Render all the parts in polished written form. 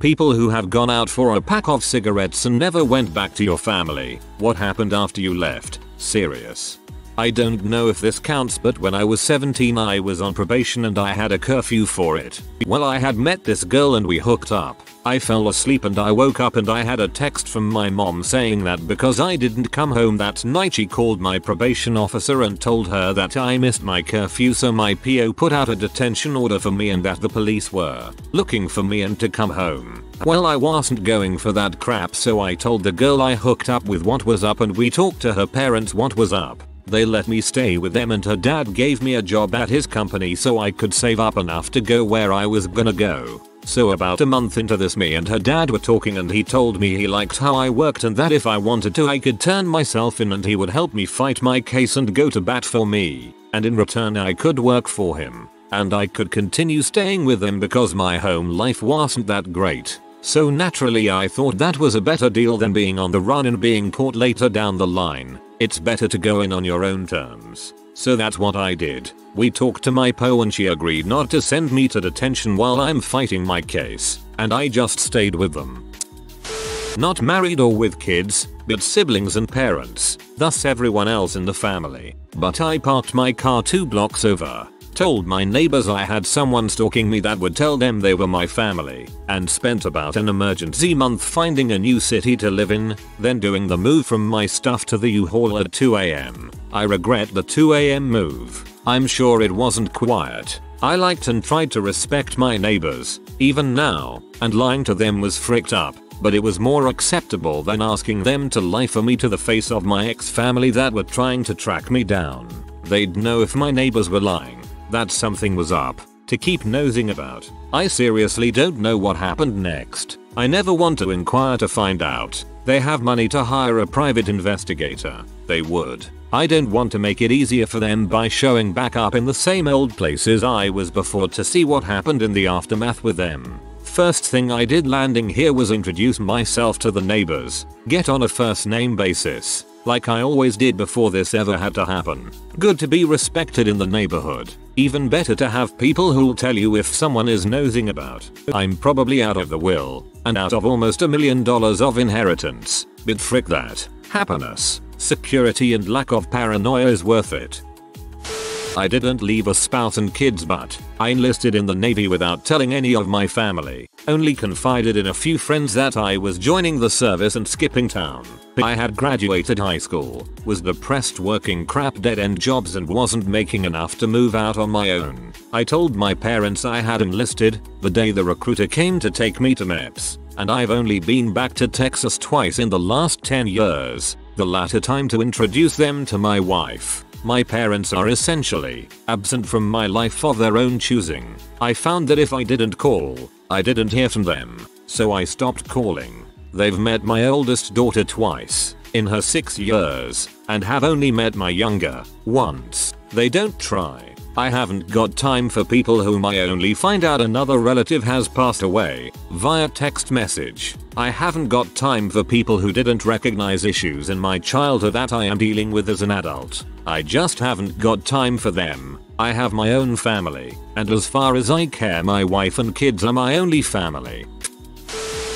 People who have gone out for a pack of cigarettes and never went back to your family. What happened after you left? Serious. I don't know if this counts, but when I was 17 I was on probation and I had a curfew for it. Well, I had met this girl and we hooked up. I fell asleep and I woke up and I had a text from my mom saying that because I didn't come home that night she called my probation officer and told her that I missed my curfew, so my PO put out a detention order for me and that the police were looking for me and to come home. Well, I wasn't going for that crap, so I told the girl I hooked up with what was up and we talked to her parents what was up. They let me stay with them and her dad gave me a job at his company so I could save up enough to go where I was gonna go. So about a month into this, me and her dad were talking and he told me he liked how I worked and that if I wanted to I could turn myself in and he would help me fight my case and go to bat for me. And in return I could work for him. And I could continue staying with him because my home life wasn't that great. So naturally I thought that was a better deal than being on the run and being caught later down the line. It's better to go in on your own terms. So that's what I did. We talked to my PO and she agreed not to send me to detention while I'm fighting my case, and I just stayed with them. Not married or with kids, but siblings and parents, thus everyone else in the family. But I parked my car 2 blocks over, told my neighbors I had someone stalking me that would tell them they were my family, and spent about an emergency month finding a new city to live in, then doing the move from my stuff to the U-Haul at 2 AM. I regret the 2 AM move. I'm sure it wasn't quiet. I liked and tried to respect my neighbors, even now, and lying to them was fricked up, but it was more acceptable than asking them to lie for me to the face of my ex-family that were trying to track me down. They'd know if my neighbors were lying that something was up, to keep nosing about. I seriously don't know what happened next. I never want to inquire to find out. They have money to hire a private investigator. They would. I don't want to make it easier for them by showing back up in the same old places I was before to see what happened in the aftermath with them. First thing I did landing here was introduce myself to the neighbors, get on a first name basis, like I always did before this ever had to happen. Good to be respected in the neighborhood. Even better to have people who'll tell you if someone is nosing about. I'm probably out of the will, and out of almost $1 million of inheritance, but frick that. Happiness, security and lack of paranoia is worth it. I didn't leave a spouse and kids, but I enlisted in the Navy without telling any of my family. Only confided in a few friends that I was joining the service and skipping town. I had graduated high school, was depressed working crap dead-end jobs and wasn't making enough to move out on my own. I told my parents I had enlisted the day the recruiter came to take me to MEPS, and I've only been back to Texas twice in the last 10 years, the latter time to introduce them to my wife. My parents are essentially absent from my life of their own choosing. I found that if I didn't call, I didn't hear from them, so I stopped calling. They've met my oldest daughter twice in her 6 years and have only met my younger once. They don't try. I haven't got time for people whom I only find out another relative has passed away via text message. I haven't got time for people who didn't recognize issues in my childhood that I am dealing with as an adult. I just haven't got time for them. I have my own family, and as far as I care, my wife and kids are my only family.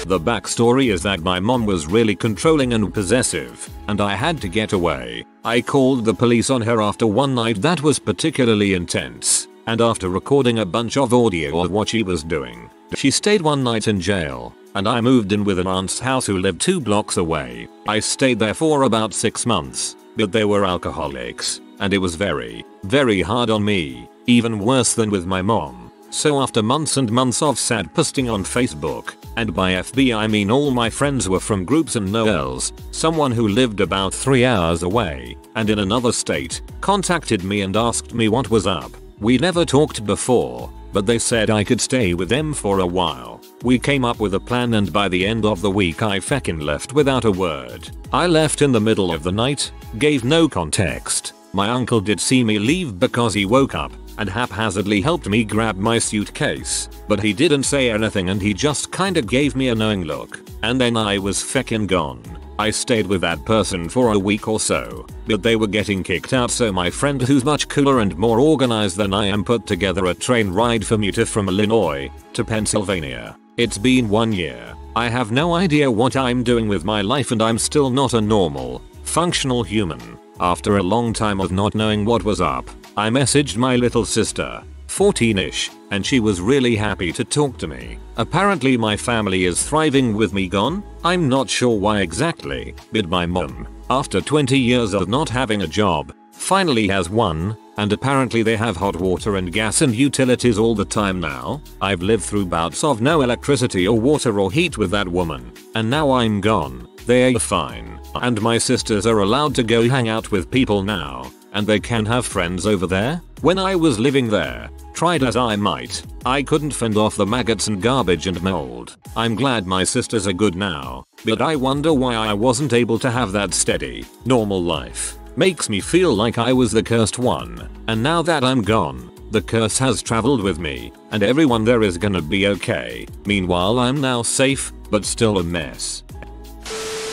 The backstory is that my mom was really controlling and possessive, and I had to get away. I called the police on her after one night that was particularly intense, and after recording a bunch of audio of what she was doing. She stayed one night in jail, and I moved in with an aunt's house who lived 2 blocks away. I stayed there for about 6 months, but they were alcoholics, and it was very, very hard on me, even worse than with my mom. So after months and months of sad posting on Facebook, and by FB I mean all my friends were from groups and Noels, someone who lived about 3 hours away and in another state contacted me and asked me what was up. We never talked before, but they said I could stay with them for a while. We came up with a plan and by the end of the week I feckin' left without a word. I left in the middle of the night, gave no context. My uncle did see me leave because he woke up and haphazardly helped me grab my suitcase, but he didn't say anything and he just kinda gave me a knowing look, and then I was feckin' gone. I stayed with that person for a week or so, but they were getting kicked out, so my friend, who's much cooler and more organized than I am, put together a train ride for me from Illinois to Pennsylvania. It's been 1 year. I have no idea what I'm doing with my life and I'm still not a normal, functional human. After a long time of not knowing what was up, I messaged my little sister, 14ish, and she was really happy to talk to me. Apparently my family is thriving with me gone. I'm not sure why exactly, but my mom, after 20 years of not having a job, finally has one, and apparently they have hot water and gas and utilities all the time now. I've lived through bouts of no electricity or water or heat with that woman, and now I'm gone. They're fine, and my sisters are allowed to go hang out with people now, and they can have friends over there. When I was living there, tried as I might, I couldn't fend off the maggots and garbage and mold. I'm glad my sisters are good now, but I wonder why I wasn't able to have that steady, normal life. Makes me feel like I was the cursed one, and now that I'm gone, the curse has traveled with me, and everyone there is gonna be okay. Meanwhile I'm now safe, but still a mess.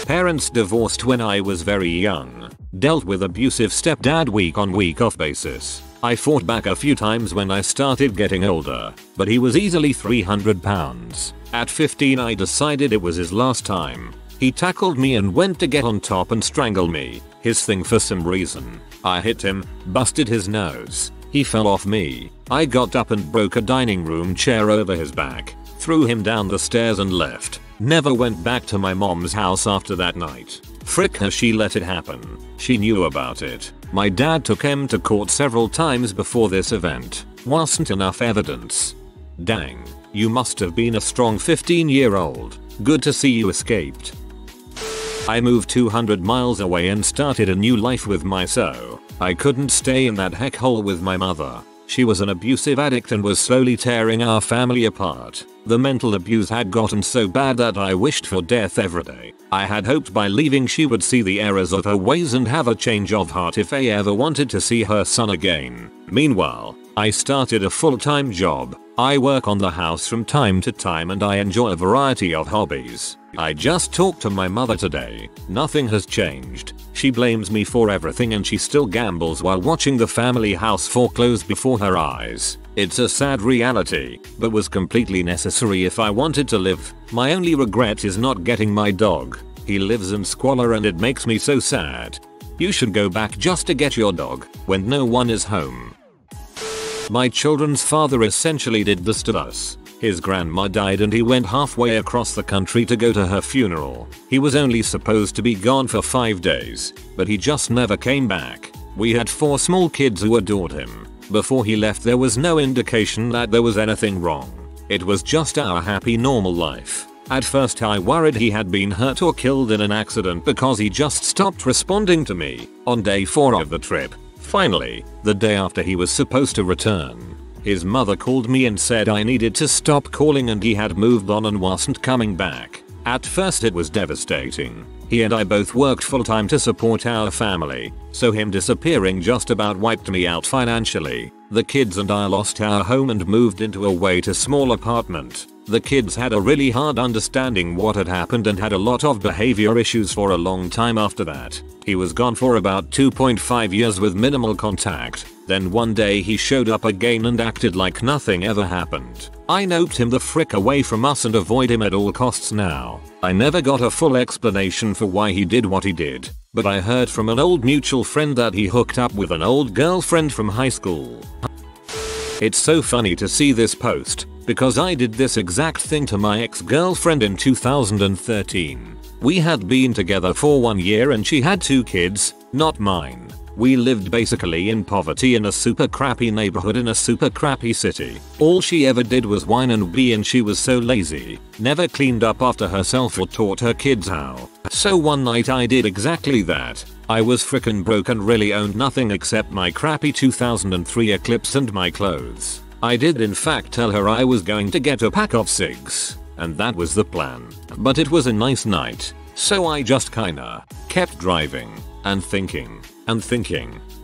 Parents divorced when I was very young. Dealt with abusive stepdad week on week off basis. I fought back a few times when I started getting older, but he was easily 300 pounds. At 15 I decided it was his last time. He tackled me and went to get on top and strangle me. His thing for some reason. I hit him, busted his nose. He fell off me. I got up and broke a dining room chair over his back. Threw him down the stairs and left. Never went back to my mom's house after that night. Frick her, she let it happen. She knew about it. My dad took him to court several times before this event. Wasn't enough evidence. Dang. You must have been a strong 15-year-old. Good to see you escaped. I moved 200 miles away and started a new life with my so. I couldn't stay in that heck hole with my mother. She was an abusive addict and was slowly tearing our family apart. The mental abuse had gotten so bad that I wished for death every day. I had hoped by leaving she would see the errors of her ways and have a change of heart if I ever wanted to see her son again. Meanwhile, I started a full-time job. I work on the house from time to time and I enjoy a variety of hobbies. I just talked to my mother today. Nothing has changed. She blames me for everything and she still gambles while watching the family house foreclose before her eyes. It's a sad reality, but was completely necessary if I wanted to live. My only regret is not getting my dog. He lives in squalor and it makes me so sad. You should go back just to get your dog when no one is home. My children's father essentially did this to us. His grandma died and he went halfway across the country to go to her funeral. He was only supposed to be gone for 5 days, but he just never came back. We had 4 small kids who adored him. Before he left there was no indication that there was anything wrong. It was just our happy normal life. At first I worried he had been hurt or killed in an accident because he just stopped responding to me on day 4 of the trip. Finally, the day after he was supposed to return, his mother called me and said I needed to stop calling and he had moved on and wasn't coming back. At first it was devastating. He and I both worked full time to support our family, so him disappearing just about wiped me out financially. The kids and I lost our home and moved into a way too small apartment. The kids had a really hard understanding what had happened and had a lot of behavior issues for a long time after that. He was gone for about 2.5 years with minimal contact. Then one day he showed up again and acted like nothing ever happened. I noped him the frick away from us and avoid him at all costs now. I never got a full explanation for why he did what he did, but I heard from an old mutual friend that he hooked up with an old girlfriend from high school. It's so funny to see this post, because I did this exact thing to my ex-girlfriend in 2013. We had been together for 1 year and she had 2 kids, not mine. We lived basically in poverty in a super crappy neighborhood in a super crappy city. All she ever did was whine and be, and she was so lazy. Never cleaned up after herself or taught her kids how. So one night I did exactly that. I was frickin' broke and really owned nothing except my crappy 2003 Eclipse and my clothes. I did in fact tell her I was going to get a pack of cigs, and that was the plan. But it was a nice night, so I just kinda kept driving and thinking.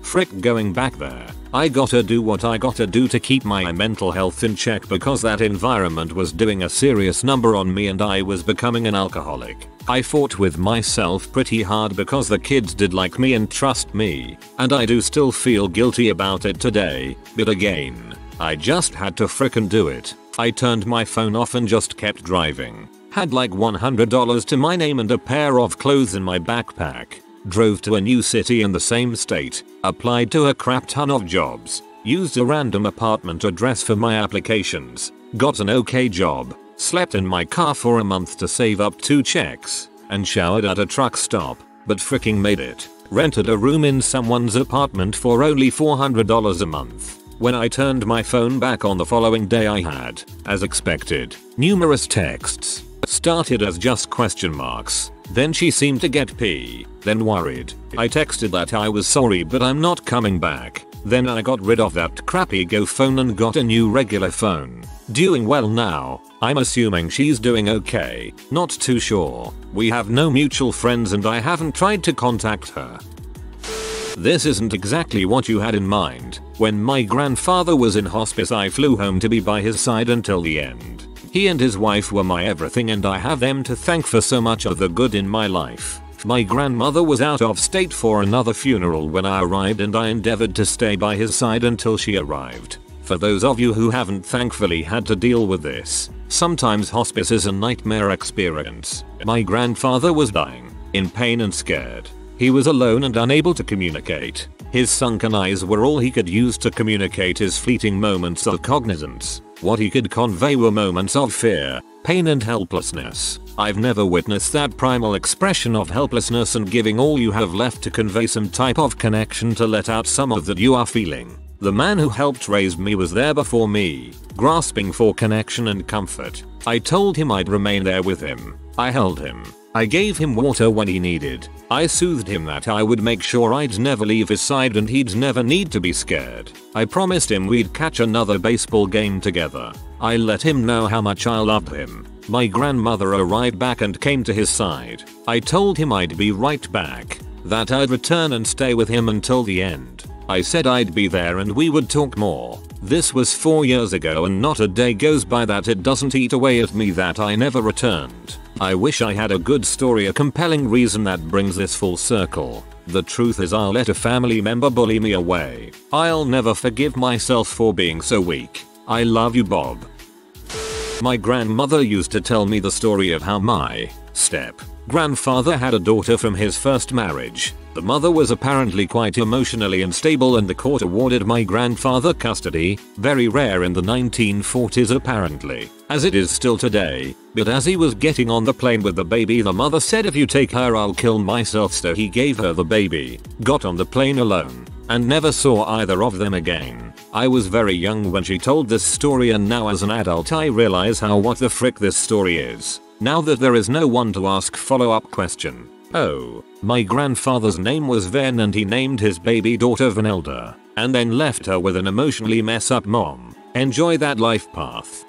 Frick, going back there, I gotta do what I gotta do to keep my mental health in check because that environment was doing a serious number on me and I was becoming an alcoholic. I fought with myself pretty hard because the kids did like me and trust me, and I do still feel guilty about it today, but again, I just had to frickin' do it. I turned my phone off and just kept driving. Had like $100 to my name and a pair of clothes in my backpack. Drove to a new city in the same state. Applied to a crap ton of jobs. Used a random apartment address for my applications. Got an okay job. Slept in my car for a month to save up 2 checks. And showered at a truck stop. But freaking made it. Rented a room in someone's apartment for only $400 a month. When I turned my phone back on the following day, I had, as expected, numerous texts. Started as just question marks. Then she seemed to get pee. Then worried. I texted that I was sorry but I'm not coming back. Then I got rid of that crappy Go phone and got a new regular phone. Doing well now. I'm assuming she's doing okay. Not too sure. We have no mutual friends and I haven't tried to contact her. This isn't exactly what you had in mind. When my grandfather was in hospice, I flew home to be by his side until the end. He and his wife were my everything and I have them to thank for so much of the good in my life. My grandmother was out of state for another funeral when I arrived and I endeavored to stay by his side until she arrived. For those of you who haven't thankfully had to deal with this, sometimes hospice is a nightmare experience. My grandfather was dying, in pain and scared. He was alone and unable to communicate. His sunken eyes were all he could use to communicate his fleeting moments of cognizance. What he could convey were moments of fear, pain and helplessness. I've never witnessed that primal expression of helplessness and giving all you have left to convey some type of connection to let out some of that you are feeling. The man who helped raise me was there before me, grasping for connection and comfort. I told him I'd remain there with him. I held him. I gave him water when he needed. I soothed him that I would make sure I'd never leave his side and he'd never need to be scared. I promised him we'd catch another baseball game together. I let him know how much I loved him. My grandmother arrived back and came to his side. I told him I'd be right back, that I'd return and stay with him until the end. I said I'd be there and we would talk more. This was 4 years ago and not a day goes by that it doesn't eat away at me that I never returned. I wish I had a good story, a compelling reason that brings this full circle. The truth is I'll let a family member bully me away. I'll never forgive myself for being so weak. I love you, Bob. My grandmother used to tell me the story of how my step-grandfather had a daughter from his first marriage. The mother was apparently quite emotionally unstable and the court awarded my grandfather custody, very rare in the 1940s apparently, as it is still today. But as he was getting on the plane with the baby, the mother said, "If you take her I'll kill myself," so he gave her the baby, got on the plane alone, and never saw either of them again. I was very young when she told this story and now as an adult I realize how what the frick this story is. Now that there is no one to ask follow-up question. Oh, my grandfather's name was Ven and he named his baby daughter Vanelda, and then left her with an emotionally mess up mom. Enjoy that life path.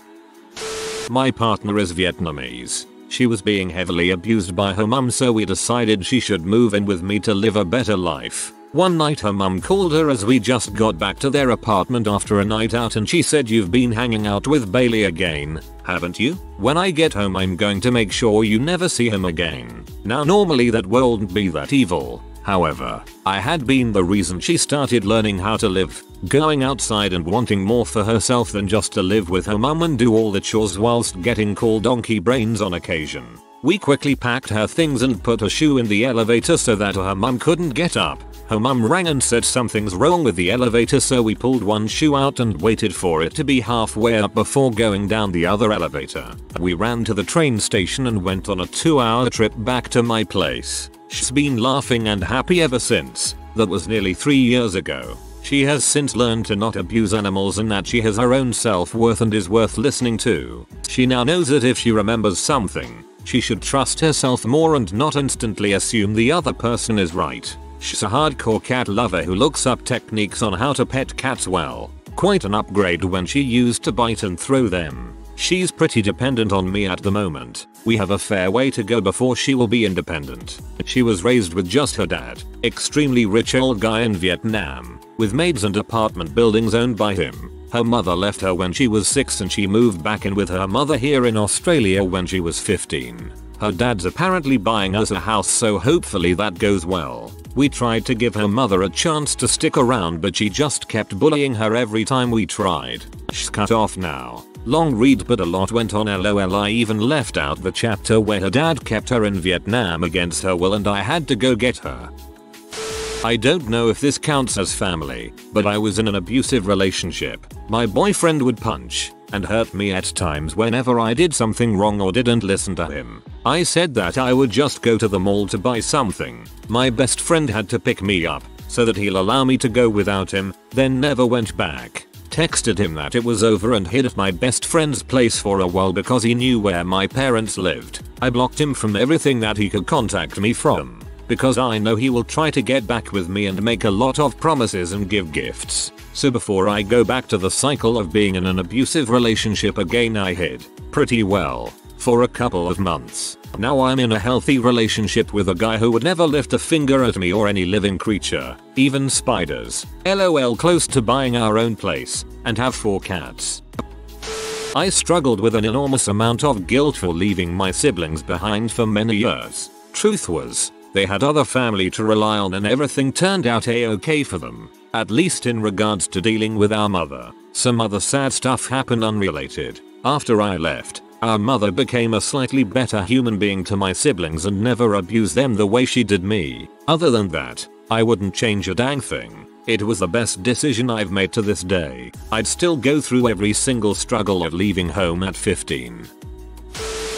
My partner is Vietnamese. She was being heavily abused by her mum, so we decided she should move in with me to live a better life. One night her mum called her as we just got back to their apartment after a night out and she said, "You've been hanging out with Bailey again, haven't you? When I get home I'm going to make sure you never see him again." Now normally that wouldn't be that evil. However, I had been the reason she started learning how to live, going outside and wanting more for herself than just to live with her mum and do all the chores whilst getting called donkey brains on occasion. We quickly packed her things and put a shoe in the elevator so that her mum couldn't get up. Her mum rang and said something's wrong with the elevator, so we pulled one shoe out and waited for it to be halfway up before going down the other elevator. We ran to the train station and went on a 2-hour trip back to my place. She's been laughing and happy ever since. That was nearly 3 years ago. She has since learned to not abuse animals and that she has her own self-worth and is worth listening to. She now knows that if she remembers something, she should trust herself more and not instantly assume the other person is right. She's a hardcore cat lover who looks up techniques on how to pet cats well. Quite an upgrade when she used to bite and throw them. She's pretty dependent on me at the moment. We have a fair way to go before she will be independent. She was raised with just her dad, extremely rich old guy in Vietnam, with maids and apartment buildings owned by him. Her mother left her when she was 6 and she moved back in with her mother here in Australia when she was 15. Her dad's apparently buying us a house, so hopefully that goes well. We tried to give her mother a chance to stick around but she just kept bullying her every time we tried. She's cut off now. Long read but a lot went on lol. I even left out the chapter where her dad kept her in Vietnam against her will and I had to go get her. I don't know if this counts as family, but I was in an abusive relationship. My boyfriend would punch and hurt me at times whenever I did something wrong or didn't listen to him. I said that I would just go to the mall to buy something. My best friend had to pick me up so that he'll allow me to go without him, then never went back. Texted him that it was over and hid at my best friend's place for a while because he knew where my parents lived. I blocked him from everything that he could contact me from, because I know he will try to get back with me and make a lot of promises and give gifts. So before I go back to the cycle of being in an abusive relationship again, I hid pretty well for a couple of months. Now I'm in a healthy relationship with a guy who would never lift a finger at me or any living creature, even spiders. LOL. Close to buying our own place and have 4 cats. I struggled with an enormous amount of guilt for leaving my siblings behind for many years. Truth was, they had other family to rely on and everything turned out a-okay for them, at least in regards to dealing with our mother. Some other sad stuff happened unrelated. After I left, our mother became a slightly better human being to my siblings and never abused them the way she did me. Other than that, I wouldn't change a dang thing. It was the best decision I've made to this day. I'd still go through every single struggle of leaving home at 15.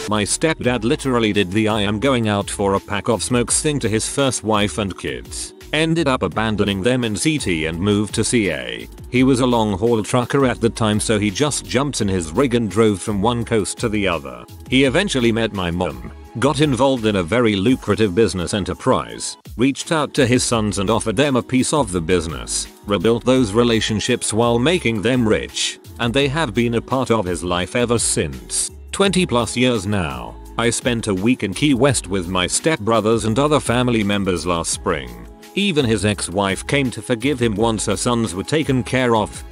My stepdad literally did the I am going out for a pack of smokes thing to his first wife and kids. Ended up abandoning them in CT and moved to CA. He was a long haul trucker at the time, so he just jumped in his rig and drove from one coast to the other. He eventually met my mom, got involved in a very lucrative business enterprise, reached out to his sons and offered them a piece of the business, rebuilt those relationships while making them rich, and they have been a part of his life ever since. 20 plus years now. I spent a week in Key West with my stepbrothers and other family members last spring. Even his ex-wife came to forgive him once her sons were taken care of.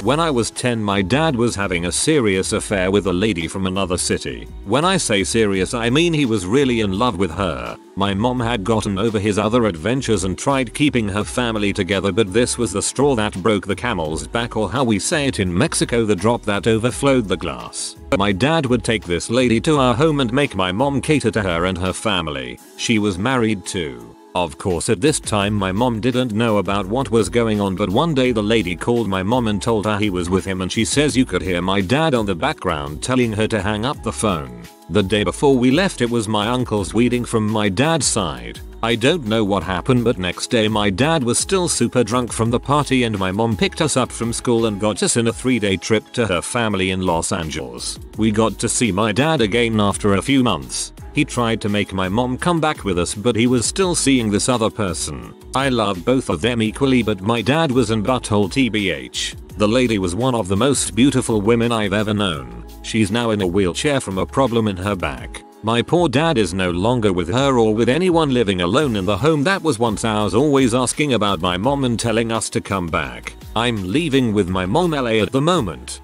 When I was 10, my dad was having a serious affair with a lady from another city. When I say serious, I mean he was really in love with her. My mom had gotten over his other adventures and tried keeping her family together, but this was the straw that broke the camel's back, or how we say it in Mexico, the drop that overflowed the glass. My dad would take this lady to our home and make my mom cater to her and her family. She was married too. Of course, at this time my mom didn't know about what was going on, but one day the lady called my mom and told her he was with him, and she says you could hear my dad on the background telling her to hang up the phone. The day before we left, it was my uncle's wedding from my dad's side. I don't know what happened, but next day my dad was still super drunk from the party and my mom picked us up from school and got us in a 3-day trip to her family in Los Angeles. We got to see my dad again after a few months. He tried to make my mom come back with us, but he was still seeing this other person. I love both of them equally, but my dad was in butthole tbh. The lady was one of the most beautiful women I've ever known. She's now in a wheelchair from a problem in her back. My poor dad is no longer with her or with anyone, living alone in the home that was once ours, always asking about my mom and telling us to come back. I'm leaving with my mom LA at the moment.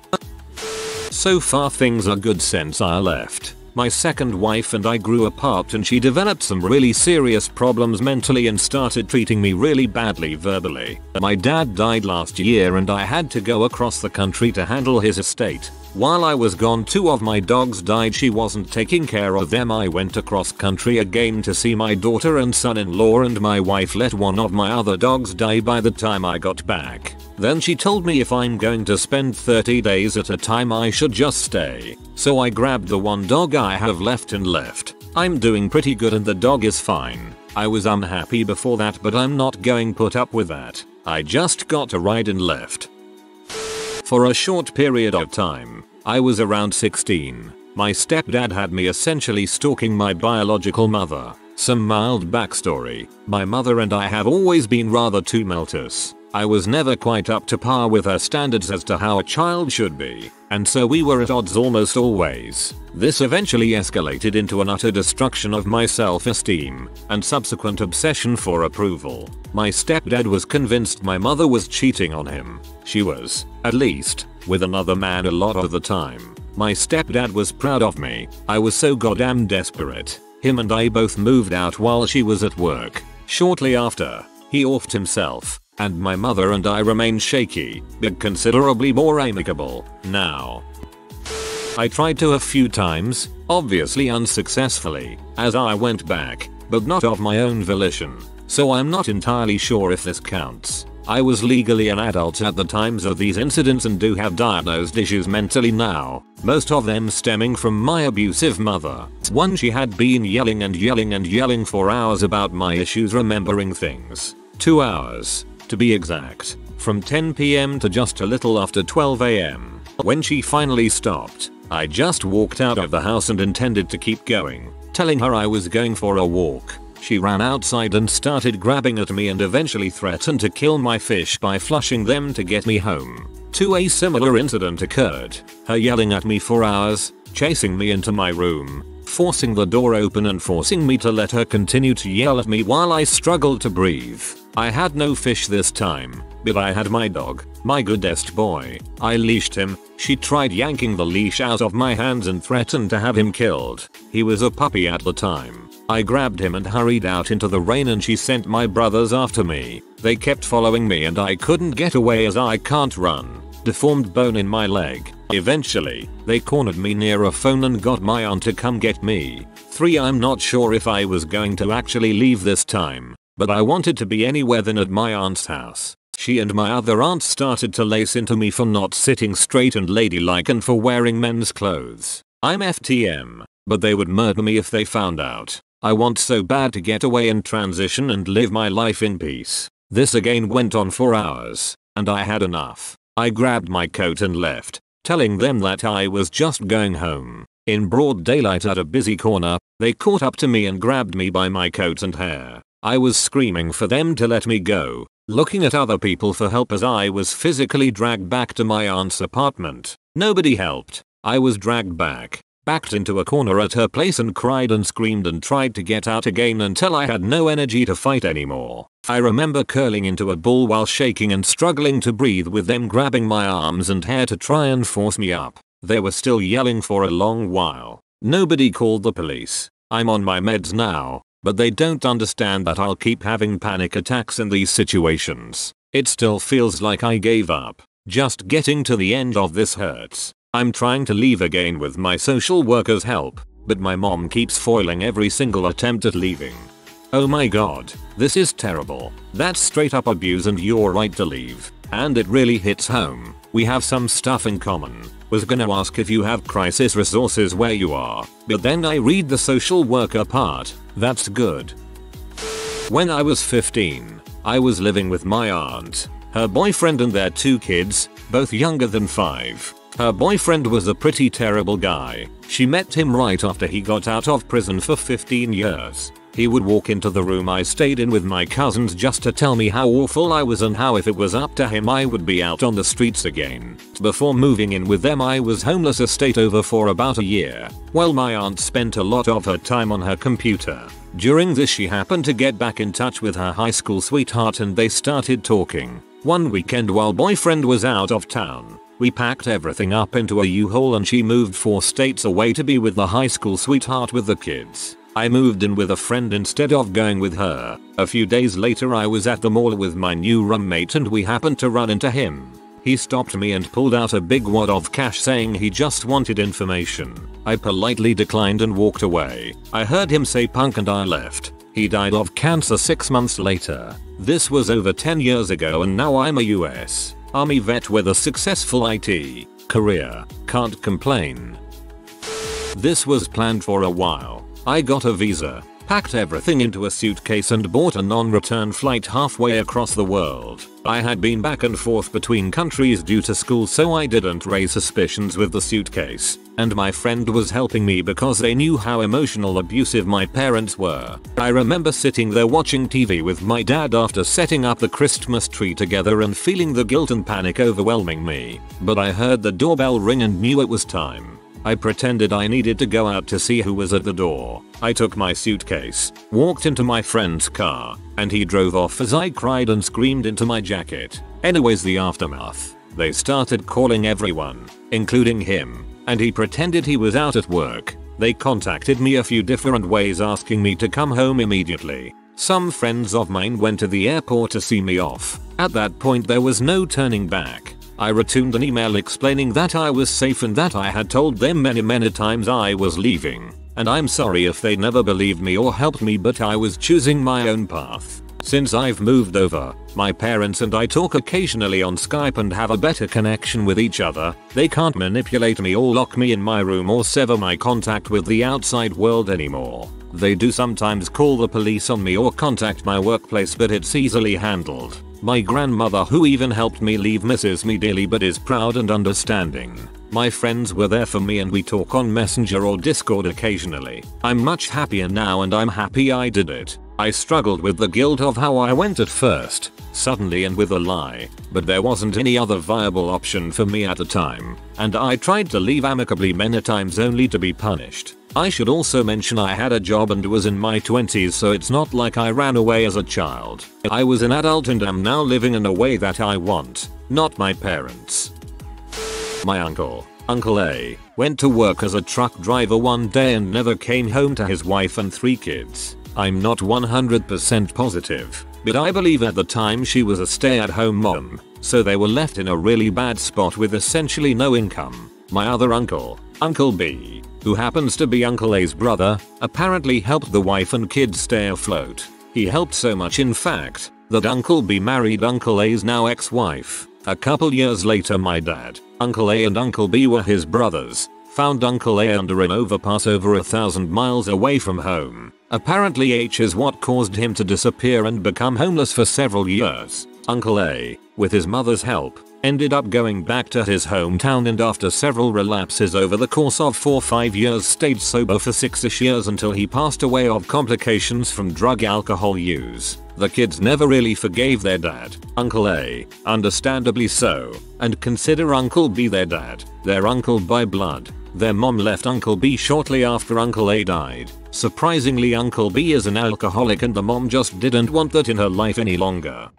So far things are good since I left. My second wife and I grew apart and she developed some really serious problems mentally and started treating me really badly verbally. My dad died last year and I had to go across the country to handle his estate. While I was gone, 2 of my dogs died. She wasn't taking care of them. I went across country again to see my daughter and son-in-law, and my wife let one of my other dogs die by the time I got back. Then she told me if I'm going to spend 30 days at a time I should just stay. So I grabbed the one dog I have left and left. I'm doing pretty good and the dog is fine. I was unhappy before that, but I'm not going to put up with that. I just got a ride and left. For a short period of time, I was around 16. My stepdad had me essentially stalking my biological mother. Some mild backstory: my mother and I have always been rather tumultuous. I was never quite up to par with her standards as to how a child should be, and so we were at odds almost always. This eventually escalated into an utter destruction of my self-esteem and subsequent obsession for approval. My stepdad was convinced my mother was cheating on him. She was, at least, with another man a lot of the time. My stepdad was proud of me. I was so goddamn desperate. Him and I both moved out while she was at work. Shortly after, he offed himself, and my mother and I remained shaky, but considerably more amicable. Now, I tried to a few times, obviously unsuccessfully, as I went back, but not of my own volition, so I'm not entirely sure if this counts. I was legally an adult at the times of these incidents and do have diagnosed issues mentally now, most of them stemming from my abusive mother. One, she had been yelling and yelling and yelling for hours about my issues remembering things. 2 hours, to be exact, from 10 PM to just a little after 12 AM. When she finally stopped, I just walked out of the house and intended to keep going, telling her I was going for a walk. She ran outside and started grabbing at me and eventually threatened to kill my fish by flushing them to get me home. A similar incident occurred, her yelling at me for hours, chasing me into my room, forcing the door open and forcing me to let her continue to yell at me while I struggled to breathe. I had no fish this time, but I had my dog, my goodest boy. I leashed him. She tried yanking the leash out of my hands and threatened to have him killed. He was a puppy at the time. I grabbed him and hurried out into the rain and she sent my brothers after me. They kept following me and I couldn't get away as I can't run. Deformed bone in my leg. Eventually, they cornered me near a phone and got my aunt to come get me. 3. I'm not sure if I was going to actually leave this time, but I wanted to be anywhere than at my aunt's house. She and my other aunt started to lace into me for not sitting straight and ladylike and for wearing men's clothes. I'm FTM, but they would murder me if they found out. I want so bad to get away and transition and live my life in peace. This again went on for hours, and I had enough. I grabbed my coat and left, telling them that I was just going home. In broad daylight at a busy corner, they caught up to me and grabbed me by my coat and hair. I was screaming for them to let me go, looking at other people for help as I was physically dragged back to my aunt's apartment. Nobody helped. I was dragged backed into a corner at her place and cried and screamed and tried to get out again until I had no energy to fight anymore. I remember curling into a ball while shaking and struggling to breathe with them grabbing my arms and hair to try and force me up. They were still yelling for a long while. Nobody called the police. I'm on my meds now, but they don't understand that I'll keep having panic attacks in these situations. It still feels like I gave up. Just getting to the end of this hurts. I'm trying to leave again with my social worker's help, but my mom keeps foiling every single attempt at leaving. Oh my god, this is terrible. That's straight up abuse and you're right to leave. And it really hits home. We have some stuff in common. Was gonna ask if you have crisis resources where you are, but then I read the social worker part. That's good. When I was 15, I was living with my aunt, her boyfriend and their 2 kids, both younger than 5. Her boyfriend was a pretty terrible guy. She met him right after he got out of prison for 15 years. He would walk into the room I stayed in with my cousins just to tell me how awful I was and how if it was up to him I would be out on the streets again. Before moving in with them I was homeless a state over for about a year, while my aunt spent a lot of her time on her computer. During this she happened to get back in touch with her high school sweetheart and they started talking. One weekend while boyfriend was out of town, we packed everything up into a U-Haul and she moved 4 states away to be with the high school sweetheart with the kids. I moved in with a friend instead of going with her. A few days later I was at the mall with my new roommate and we happened to run into him. He stopped me and pulled out a big wad of cash saying he just wanted information. I politely declined and walked away. I heard him say punk and I left. He died of cancer 6 months later. This was over 10 years ago and now I'm a US Army vet with a successful IT career. Can't complain. This was planned for a while. I got a visa, packed everything into a suitcase and bought a non-return flight halfway across the world. I had been back and forth between countries due to school so I didn't raise suspicions with the suitcase, and my friend was helping me because they knew how emotional abusive my parents were. I remember sitting there watching TV with my dad after setting up the Christmas tree together and feeling the guilt and panic overwhelming me, but I heard the doorbell ring and knew it was time. I pretended I needed to go out to see who was at the door. I took my suitcase, walked into my friend's car, and he drove off as I cried and screamed into my jacket. Anyways, the aftermath. They started calling everyone, including him, and he pretended he was out at work. They contacted me a few different ways asking me to come home immediately. Some friends of mine went to the airport to see me off. At that point there was no turning back. I returned an email explaining that I was safe and that I had told them many times I was leaving. And I'm sorry if they never believed me or helped me, but I was choosing my own path. Since I've moved over, my parents and I talk occasionally on Skype and have a better connection with each other. They can't manipulate me or lock me in my room or sever my contact with the outside world anymore. They do sometimes call the police on me or contact my workplace, but it's easily handled. My grandmother, who even helped me leave, misses me dearly but is proud and understanding. My friends were there for me and we talk on Messenger or Discord occasionally. I'm much happier now and I'm happy I did it. I struggled with the guilt of how I went at first, suddenly and with a lie, but there wasn't any other viable option for me at the time, and I tried to leave amicably many times only to be punished. I should also mention I had a job and was in my 20s, so it's not like I ran away as a child. I was an adult and am now living in a way that I want, not my parents. My uncle, Uncle A, went to work as a truck driver one day and never came home to his wife and 3 kids. I'm not 100% positive, but I believe at the time she was a stay-at-home mom, so they were left in a really bad spot with essentially no income. My other uncle, Uncle B, who happens to be Uncle A's brother, apparently helped the wife and kids stay afloat. He helped so much, in fact, that Uncle B married Uncle A's now ex-wife. A couple years later, my dad, Uncle A and Uncle B were his brothers, found Uncle A under an overpass over 1,000 miles away from home. Apparently H is what caused him to disappear and become homeless for several years. Uncle A, with his mother's help, ended up going back to his hometown and after several relapses over the course of 4 or 5 years stayed sober for 6ish years until he passed away of complications from drug alcohol use. The kids never really forgave their dad, Uncle A, understandably so, and consider Uncle B their dad, their uncle by blood. Their mom left Uncle B shortly after Uncle A died. Surprisingly, Uncle B is an alcoholic and the mom just didn't want that in her life any longer.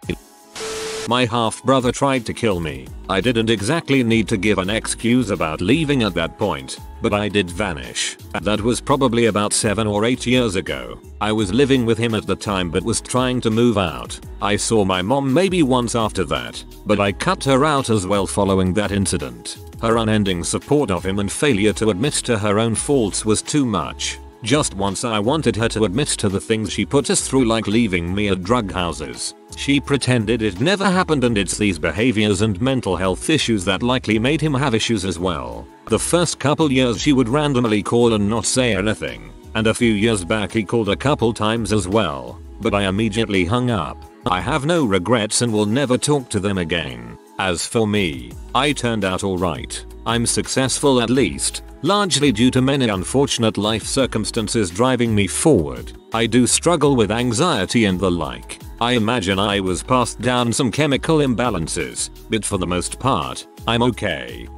My half-brother tried to kill me. I didn't exactly need to give an excuse about leaving at that point, but I did vanish. That was probably about 7 or 8 years ago. I was living with him at the time but was trying to move out. I saw my mom maybe once after that, but I cut her out as well following that incident. Her unending support of him and failure to admit to her own faults was too much. Just once I wanted her to admit to the things she put us through, like leaving me at drug houses. She pretended it never happened, and it's these behaviors and mental health issues that likely made him have issues as well. The first couple years she would randomly call and not say anything, and a few years back he called a couple times as well, but I immediately hung up. I have no regrets and will never talk to them again. As for me, I turned out alright. I'm successful, at least, largely due to many unfortunate life circumstances driving me forward. I do struggle with anxiety and the like. I imagine I was passed down some chemical imbalances, but for the most part, I'm okay.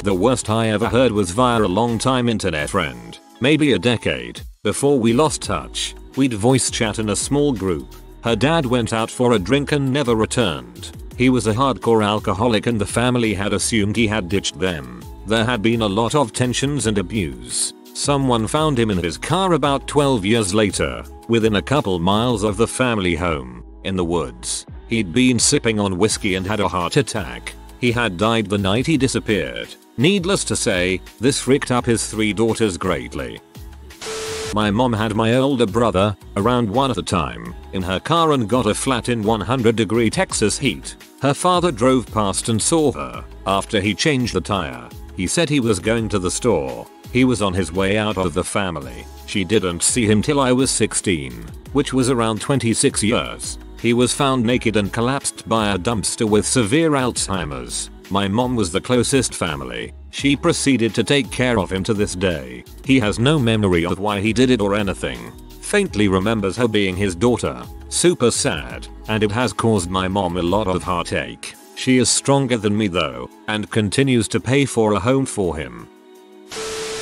The worst I ever heard was via a long-time internet friend, maybe a decade, before we lost touch. We'd voice chat in a small group. Her dad went out for a drink and never returned. He was a hardcore alcoholic and the family had assumed he had ditched them. There had been a lot of tensions and abuse. Someone found him in his car about 12 years later, within a couple miles of the family home, in the woods. He'd been sipping on whiskey and had a heart attack. He had died the night he disappeared. Needless to say, this freaked up his 3 daughters greatly. My mom had my older brother, around 1 at the time, in her car and got a flat in 100-degree Texas heat. Her father drove past and saw her. After he changed the tire, he said he was going to the store. He was on his way out of the family. She didn't see him till I was 16, which was around 26 years. He was found naked and collapsed by a dumpster with severe Alzheimer's. My mom was the closest family. She proceeded to take care of him to this day. He has no memory of why he did it or anything. Faintly remembers her being his daughter. Super sad, and it has caused my mom a lot of heartache. She is stronger than me though, and continues to pay for a home for him.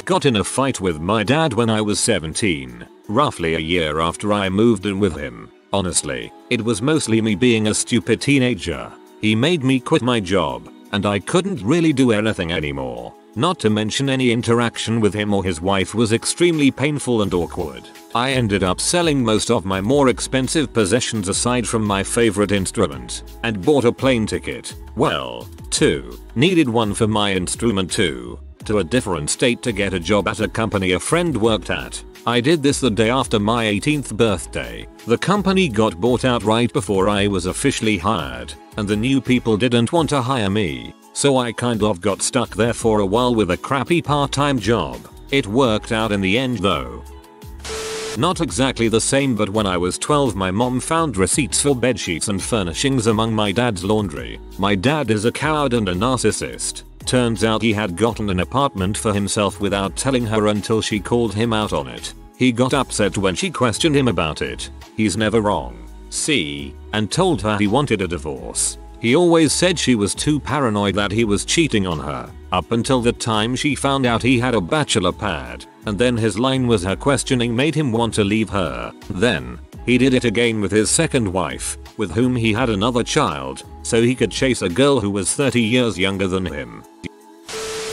Got in a fight with my dad when I was 17, roughly a year after I moved in with him. Honestly, it was mostly me being a stupid teenager. He made me quit my job, and I couldn't really do anything anymore. Not to mention any interaction with him or his wife was extremely painful and awkward. I ended up selling most of my more expensive possessions aside from my favorite instrument, and bought a plane ticket. Well, 2. Needed one for my instrument 2. To a different state to get a job at a company a friend worked at. I did this the day after my 18th birthday. The company got bought out right before I was officially hired, and the new people didn't want to hire me, so I kind of got stuck there for a while with a crappy part-time job. It worked out in the end though. Not exactly the same, but when I was 12 my mom found receipts for bedsheets and furnishings among my dad's laundry. My dad is a coward and a narcissist. Turns out he had gotten an apartment for himself without telling her until she called him out on it. He got upset when she questioned him about it. He's never wrong. See? And told her he wanted a divorce. He always said she was too paranoid that he was cheating on her, up until the time she found out he had a bachelor pad, and then his line was her questioning made him want to leave her. Then, he did it again with his second wife, with whom he had another child, so he could chase a girl who was 30 years younger than him.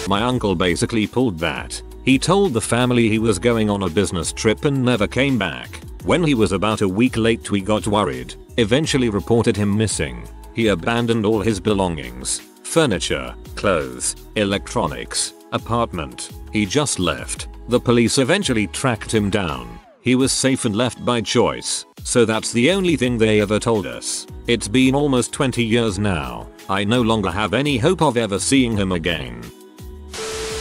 My uncle basically pulled that. He told the family he was going on a business trip and never came back. When he was about a week late we got worried, eventually reported him missing. He abandoned all his belongings, furniture, clothes, electronics, apartment. He just left. The police eventually tracked him down. He was safe and left by choice, so that's the only thing they ever told us. It's been almost 20 years now. I no longer have any hope of ever seeing him again.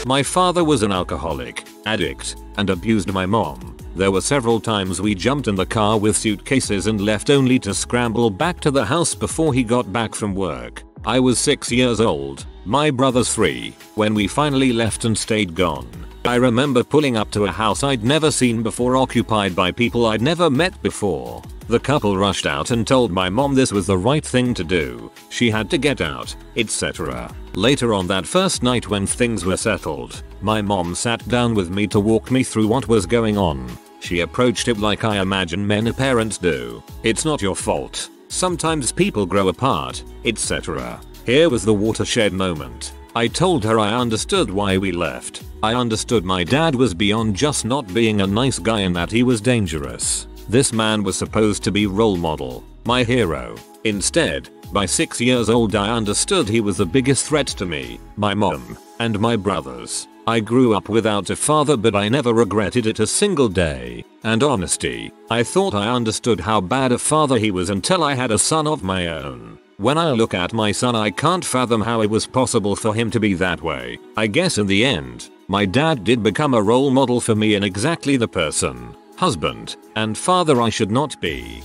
My father was an alcoholic, addict, and abused my mom. There were several times we jumped in the car with suitcases and left only to scramble back to the house before he got back from work. I was 6 years old, my brother's 3, when we finally left and stayed gone. I remember pulling up to a house I'd never seen before occupied by people I'd never met before. The couple rushed out and told my mom this was the right thing to do. She had to get out, etc. Later on that first night when things were settled, my mom sat down with me to walk me through what was going on. She approached it like I imagine many parents do. It's not your fault. Sometimes people grow apart, etc. Here was the watershed moment. I told her I understood why we left. I understood my dad was beyond just not being a nice guy and that he was dangerous. This man was supposed to be role model, my hero. Instead, by 6 years old I understood he was the biggest threat to me, my mom, and my brothers. I grew up without a father but I never regretted it a single day. And honesty, I thought I understood how bad a father he was until I had a son of my own. When I look at my son I can't fathom how it was possible for him to be that way. I guess in the end, my dad did become a role model for me in exactly the person, husband, and father I should not be.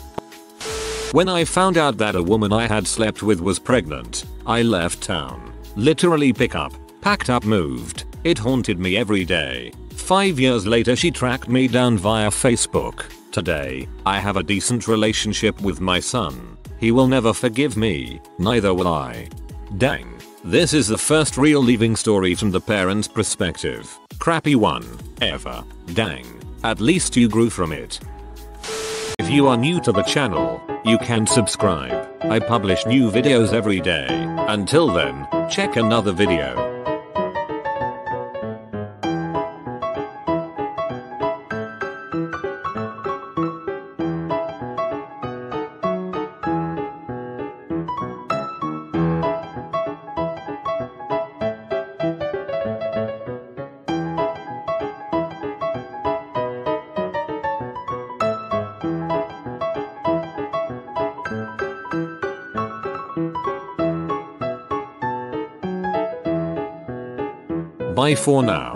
When I found out that a woman I had slept with was pregnant, I left town. Literally packed up, moved. It haunted me every day. 5 years later she tracked me down via Facebook. Today, I have a decent relationship with my son. He will never forgive me, neither will I. Dang. This is the first real leaving story from the parents' perspective. Crappy one, ever. Dang. At least you grew from it. If you are new to the channel, you can subscribe. I publish new videos every day. Until then, check another video. Bye for now.